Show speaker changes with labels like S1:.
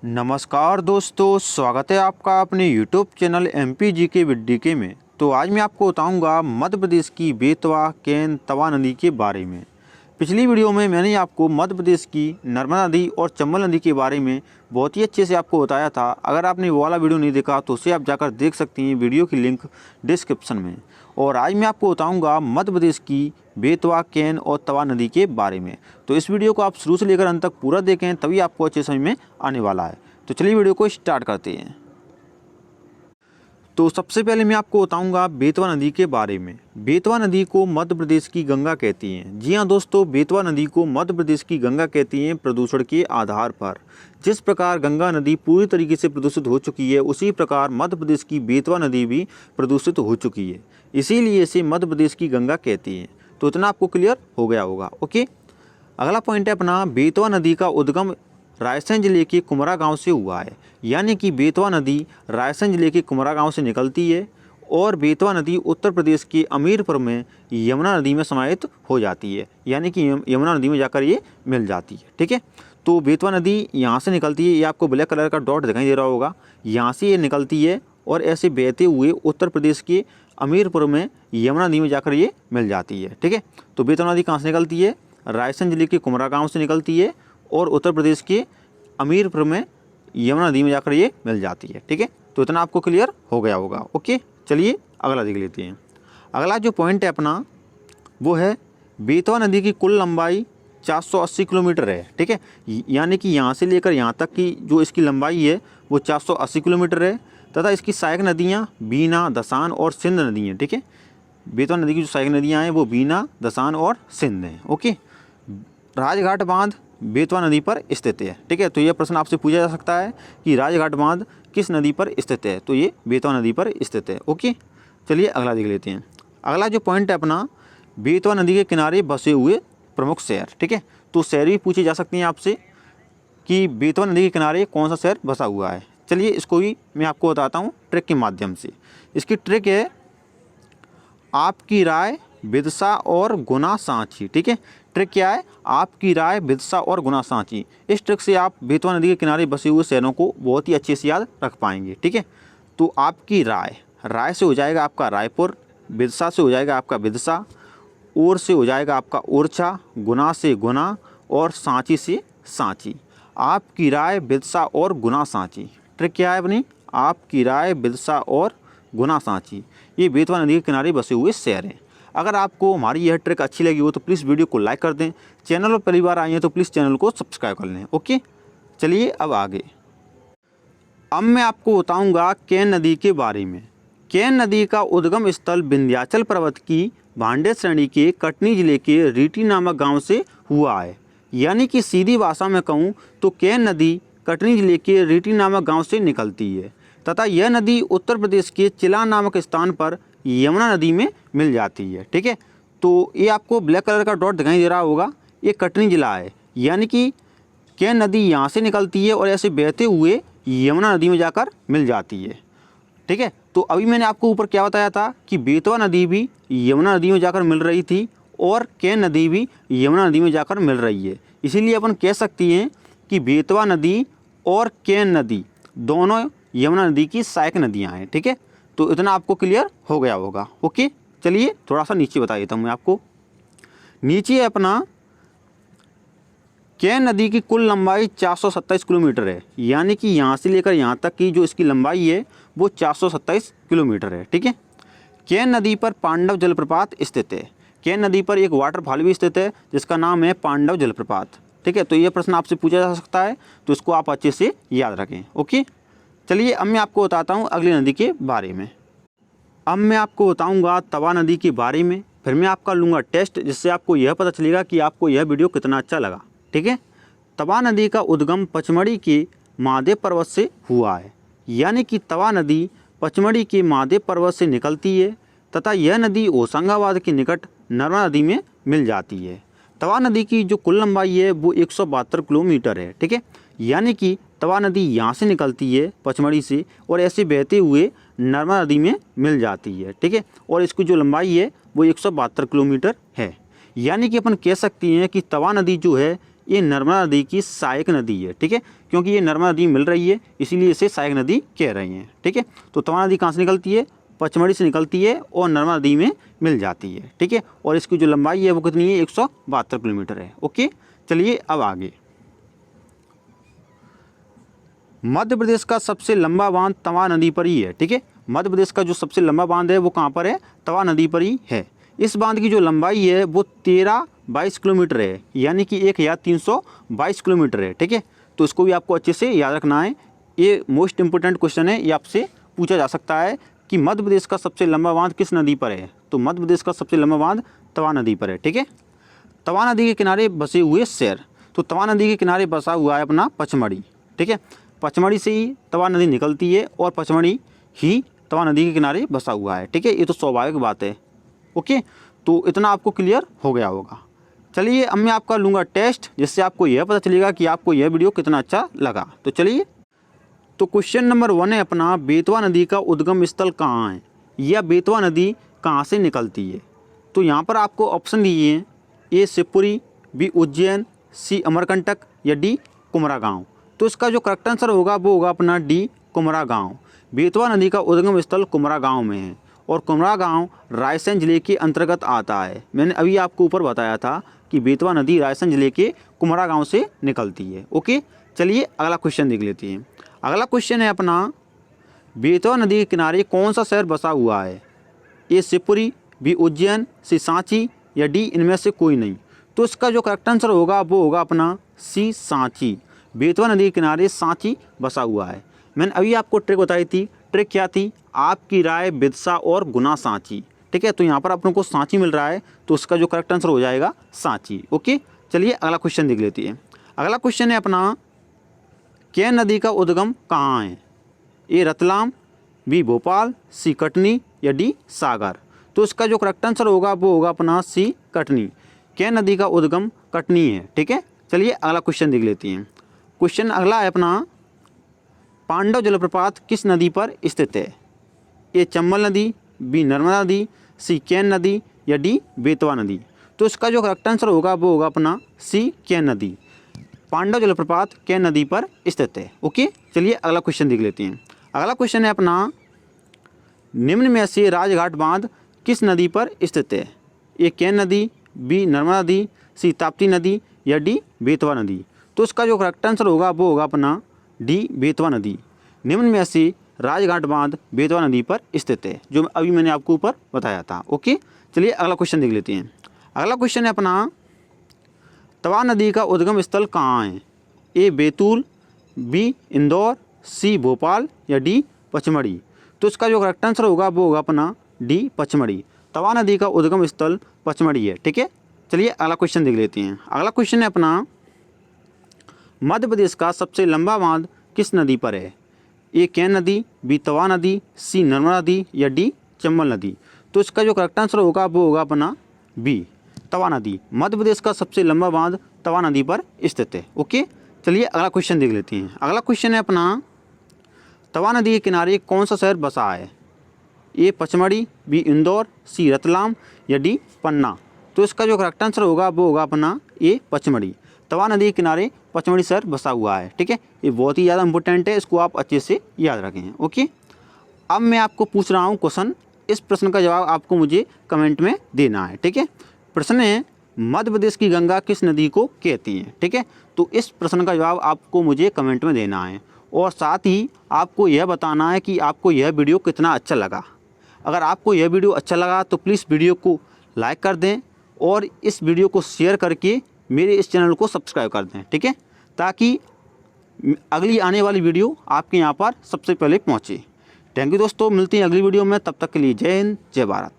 S1: नमस्कार दोस्तों, स्वागत है आपका अपने YouTube channel MPGK with DK में। तो आज मैं आपको बताऊंगा मध्य प्रदेश की बेतवा, केन, तवा नदी के बारे में। पिछली वीडियो में मैंने आपको मध्य प्रदेश की नर्मदा नदी और चंबल नदी के बारे में बहुत ही अच्छे से आपको बताया था। अगर आपने वो वाला वीडियो नहीं देखा तो उसे आप जाकर देख सकती हैं, वीडियो की लिंक डिस्क्रिप्शन में। और आज मैं आपको बताऊंगा मध्य प्रदेश की बेतवा, केन और तवा नदी के बारे में। तो इस वीडियो को आप शुरू से लेकर अंत तक पूरा देखें, तभी आपको अच्छे समझ में आने वाला है। तो चलिए वीडियो को स्टार्ट करते हैं। तो सबसे पहले मैं आपको बताऊंगा बेतवा नदी के बारे में। बेतवा नदी को मध्य प्रदेश की गंगा कहती हैं। जी हाँ दोस्तों, बेतवा नदी को मध्य प्रदेश की गंगा कहती हैं प्रदूषण के आधार पर। जिस प्रकार गंगा नदी पूरी तरीके से प्रदूषित हो चुकी है, उसी प्रकार मध्य प्रदेश की बेतवा नदी भी प्रदूषित हो चुकी है। इसीलिए इसे मध्य प्रदेश की गंगा कहती हैं। तो इतना आपको क्लियर हो गया होगा। ओके, अगला पॉइंट है अपना, बेतवा नदी का उद्गम रायसेन जिले के कुमरा गांव से हुआ है। यानी कि बेतवा नदी रायसेन जिले के कुमरा गांव से निकलती है और बेतवा नदी उत्तर प्रदेश के अमीरपुर में यमुना नदी में समाहित हो जाती है। यानी कि यमुना नदी में जाकर ये मिल जाती है। ठीक है, तो बेतवा नदी यहाँ से निकलती है। ये आपको ब्लैक कलर का डॉट दिखाई दे रहा होगा। यहाँ से ये निकलती है और ऐसे बहते हुए उत्तर प्रदेश के अमीरपुर में यमुना नदी में जाकर ये मिल जाती है। ठीक है, तो बेतवा नदी कहाँ से निकलती है? रायसेन जिले के कुमरा गांव से निकलती है और उत्तर प्रदेश के अमीरपुर में यमुना नदी में जाकर ये मिल जाती है। ठीक है, तो इतना आपको क्लियर हो गया होगा। ओके, चलिए अगला देख लेते हैं। अगला जो पॉइंट है अपना वो है बेतवा नदी की कुल लंबाई 480 किलोमीटर है। ठीक है, यानी कि यहाँ से लेकर यहाँ तक की जो इसकी लंबाई है वो 480 किलोमीटर है तथा इसकी सहायक नदियाँ बीना, दसान और सिंध नदी हैं। ठीक है, बेतवा नदी की जो सहायक नदियाँ हैं वो बीना, दसान और सिंध हैं। ओके, राजघाट बांध बेतवा नदी पर स्थित है। ठीक है, तो यह प्रश्न आपसे पूछा जा सकता है कि राजघाट बांध किस नदी पर स्थित है? तो ये बेतवा नदी पर स्थित है। ओके, चलिए अगला देख लेते हैं। अगला जो पॉइंट है अपना, बेतवा नदी के किनारे बसे हुए प्रमुख शहर। ठीक है, तो शहर भी पूछे जा सकते हैं आपसे कि बेतवा नदी के किनारे कौन सा शहर बसा हुआ है। चलिए इसको भी मैं आपको बताता हूँ ट्रिक के माध्यम से। इसकी ट्रिक है आपकी राय, विदिशा और गुना सांची। ठीक है, ट्रिक क्या है? आपकी राय, विदिशा और गुना सांची। इस ट्रिक से आप बेतवा नदी के किनारे बसे हुए शहरों को बहुत ही अच्छे से याद रख पाएंगे। ठीक है, तो आपकी राय, राय से हो जाएगा आपका रायपुर, विदिशा से हो जाएगा आपका विदिशा, ओर से हो जाएगा आपका ओरछा, गुना से गुना और सांची से सांची। आपकी राय, विदिशा और गुना सांची। ट्रिक क्या है अपनी? आपकी राय, विदिशा और गुना सांची। ये बेतवा नदी के किनारे बसे हुए शहर हैं। अगर आपको हमारी यह ट्रिक अच्छी लगी हो तो प्लीज़ वीडियो को लाइक कर दें। चैनल पर पहली बार आए हैं तो प्लीज़ चैनल को सब्सक्राइब कर लें। ओके, चलिए अब आगे। अब मैं आपको बताऊंगा केन नदी के बारे में। केन नदी का उद्गम स्थल विंध्याचल पर्वत की भांडे श्रेणी के कटनी जिले के रीटी नामक गाँव से हुआ है। यानी कि सीधी भाषा में कहूँ तो केन नदी कटनी जिले के रीटी नामक गाँव से निकलती है तथा यह नदी उत्तर प्रदेश के चिला नामक स्थान पर यमुना नदी में मिल जाती है। ठीक है, तो ये आपको ब्लैक कलर का डॉट दिखाई दे रहा होगा, ये कटनी जिला है। यानी कि केन नदी यहाँ से निकलती है और ऐसे बहते हुए यमुना नदी में जाकर मिल जाती है। ठीक है, तो अभी मैंने आपको ऊपर क्या बताया था कि बेतवा नदी भी यमुना नदी में जाकर मिल रही थी और केन नदी भी यमुना नदी में जाकर मिल रही है। इसीलिए अपन कह सकती हैं कि बेतवा नदी और केन नदी दोनों यमुना नदी की सहायक नदियाँ हैं। ठीक है, तो इतना आपको क्लियर हो गया होगा। ओके, चलिए थोड़ा सा नीचे बता देता हूँ मैं आपको। नीचे अपना केन नदी की कुल लंबाई 427 किलोमीटर है। यानी कि यहाँ से लेकर यहाँ तक की जो इसकी लंबाई है वो 427 किलोमीटर है। ठीक है, केन नदी पर पांडव जलप्रपात स्थित है। केन नदी पर एक वाटरफॉल भी स्थित है जिसका नाम है पांडव जलप्रपात। ठीक है, तो ये प्रश्न आपसे पूछा जा सकता है, तो इसको आप अच्छे से याद रखें। ओके, चलिए अब मैं आपको बताता हूँ अगली नदी के बारे में। अब मैं आपको बताऊँगा तवा नदी के बारे में। फिर मैं आपका लूँगा टेस्ट, जिससे आपको यह पता चलेगा कि आपको यह वीडियो कितना अच्छा लगा। ठीक है, तवा नदी का उद्गम पचमढ़ी के महादेव पर्वत से हुआ है। यानी कि तवा नदी पचमढ़ी के महादेव पर्वत से निकलती है तथा यह नदी होशंगाबाद के निकट नर्मदा नदी में मिल जाती है। तवा नदी की जो कुल लंबाई है वो 172 किलोमीटर है। ठीक है, यानी कि तवा नदी यहाँ से निकलती है पचमढ़ी से और ऐसे बहते हुए नर्मदा नदी में मिल जाती है। ठीक है, और इसकी जो लंबाई है वो 172 किलोमीटर है। यानी कि अपन कह सकते हैं कि तवा नदी जो है ये नर्मदा नदी की सहायक नदी है, ठीक है, क्योंकि ये नर्मदा नदी मिल रही है इसीलिए इसे सहायक नदी कह रहे हैं, ठीक है। तो तवा नदी कहाँ से निकलती है, पचमढ़ी से निकलती है और नर्मदा नदी में मिल जाती है, ठीक है। और इसकी जो लंबाई है वो कितनी है, 172 किलोमीटर है। ओके, चलिए अब आगे। मध्य प्रदेश का सबसे लंबा बांध तवा नदी पर ही है, ठीक है। मध्य प्रदेश का जो सबसे लंबा बांध है वो कहाँ पर है, तवा नदी पर ही है। इस बांध की जो लंबाई है वो 1322 किलोमीटर है, यानी कि 1322 किलोमीटर है, ठीक है। तो इसको भी आपको अच्छे से याद रखना है, ये मोस्ट इंपोर्टेंट क्वेश्चन है, ये आपसे पूछा जा सकता है कि मध्य प्रदेश का सबसे लंबा बांध किस नदी पर है। तो मध्य प्रदेश का सबसे लंबा बांध तवा नदी पर है, ठीक है। तवा नदी के किनारे बसे हुए शहर, तो तवा नदी के किनारे बसा हुआ है अपना पचमढ़ी, ठीक है। पचमढ़ी से ही तवा नदी निकलती है और पचमढ़ी ही तवा नदी के किनारे बसा हुआ है, ठीक है। ये तो स्वाभाविक बात है। ओके, तो इतना आपको क्लियर हो गया होगा। चलिए अब मैं आपका लूँगा टेस्ट, जिससे आपको यह पता चलेगा कि आपको यह वीडियो कितना अच्छा लगा। तो चलिए, तो क्वेश्चन नंबर 1 है अपना, बेतवा नदी का उद्गम स्थल कहाँ है, या बेतवा नदी कहाँ से निकलती है। तो यहाँ पर आपको ऑप्शन दिए हैं, ए शिवपुरी, बी उज्जैन, सी अमरकंटक या डी कुमरा। तो इसका जो करेक्ट आंसर होगा वो होगा अपना डी कुमरा। बेतवा नदी का उद्गम स्थल कुमरा में है और कुमरा रायसेन जिले के अंतर्गत आता है। मैंने अभी आपको ऊपर बताया था कि बेतवा नदी रायसेन जिले के कुमरा से निकलती है। ओके, चलिए अगला क्वेश्चन देख लेते हैं। अगला क्वेश्चन है अपना, बेतवा नदी के किनारे कौन सा शहर बसा हुआ है, ए शिवपुरी, बी उज्जैन, सी सांची या डी इनमें से कोई नहीं। तो इसका जो करेक्ट आंसर होगा वो होगा अपना सी सांची। बेतवा नदी के किनारे सांची बसा हुआ है। मैंने अभी आपको ट्रिक बताई थी, ट्रिक क्या थी, आपकी राय, विदिशा और गुना सांची, ठीक है। तो यहाँ पर अपनों को सांची मिल रहा है, तो उसका जो करेक्ट आंसर हो जाएगा सांची। ओके, चलिए अगला क्वेश्चन देख लेते हैं। अगला क्वेश्चन है अपना, केन नदी का उद्गम कहाँ है, ए रतलाम, बी भोपाल, सी कटनी या डी सागर। तो इसका जो करेक्ट आंसर होगा वो होगा अपना सी कटनी। केन नदी का उद्गम कटनी है, ठीक है। चलिए अगला क्वेश्चन देख लेते हैं। क्वेश्चन अगला है अपना, पांडव जलप्रपात किस नदी पर स्थित है, ए चंबल नदी, बी नर्मदा नदी, सी केन नदी या डी बेतवा नदी। तो इसका जो करेक्ट आंसर होगा वो होगा अपना सी केन नदी। पांडव जलप्रपात केन नदी पर स्थित है। ओके, चलिए अगला क्वेश्चन देख लेते हैं। अगला क्वेश्चन है अपना, निम्न में से राजघाट बांध किस नदी पर स्थित है, ए केन नदी, बी नर्मदा नदी, सी ताप्ती नदी या डी बेतवा नदी। तो इसका जो करेक्ट आंसर होगा वो होगा अपना डी बेतवा नदी। निम्न में से राजघाट बांध बेतवा नदी पर स्थित है, जो अभी मैंने आपको ऊपर बताया था। ओके, चलिए अगला क्वेश्चन देख लेते हैं। अगला क्वेश्चन है अपना, तवा नदी का उद्गम स्थल कहाँ है, ए बैतूल, बी इंदौर, सी भोपाल या डी पचमढ़ी। तो इसका जो करेक्ट आंसर होगा वो होगा अपना डी पचमढ़ी। तवा नदी का उद्गम स्थल पचमढ़ी है, ठीक है। चलिए अगला क्वेश्चन देख लेते हैं। अगला क्वेश्चन है अपना, मध्य प्रदेश का सबसे लंबा बांध किस नदी पर है, ए केन नदी, बी तवा नदी, सी नर्मदा नदी या डी चंबल नदी। तो इसका जो करेक्ट आंसर होगा वो होगा अपना बी तवा नदी। मध्य प्रदेश का सबसे लंबा बांध तवा नदी पर स्थित है। ओके, चलिए अगला क्वेश्चन देख लेते हैं। अगला क्वेश्चन है अपना, तवा नदी के किनारे कौन सा शहर बसा है, ए पचमढ़ी, बी इंदौर, सी रतलाम या डी पन्ना। तो इसका जो करेक्ट आंसर होगा वो होगा अपना ए पचमढ़ी। तवा नदी के किनारे पचमढ़ी शहर बसा हुआ है, ठीक है। ये बहुत ही ज़्यादा इंपॉर्टेंट है, इसको आप अच्छे से याद रखें। ओके, अब मैं आपको पूछ रहा हूँ क्वेश्चन, इस प्रश्न का जवाब आपको मुझे कमेंट में देना है, ठीक है। प्रश्न है, मध्य प्रदेश की गंगा किस नदी को कहती है, ठीक है। तो इस प्रश्न का जवाब आपको मुझे कमेंट में देना है और साथ ही आपको यह बताना है कि आपको यह वीडियो कितना अच्छा लगा। अगर आपको यह वीडियो अच्छा लगा तो प्लीज़ वीडियो को लाइक कर दें और इस वीडियो को शेयर करके मेरे इस चैनल को सब्सक्राइब कर दें, ठीक है, ताकि अगली आने वाली वीडियो आपके यहाँ पर सबसे पहले पहुँचे। थैंक यू दोस्तों, मिलते हैं अगली वीडियो में, तब तक के लिए जय हिंद, जय भारत।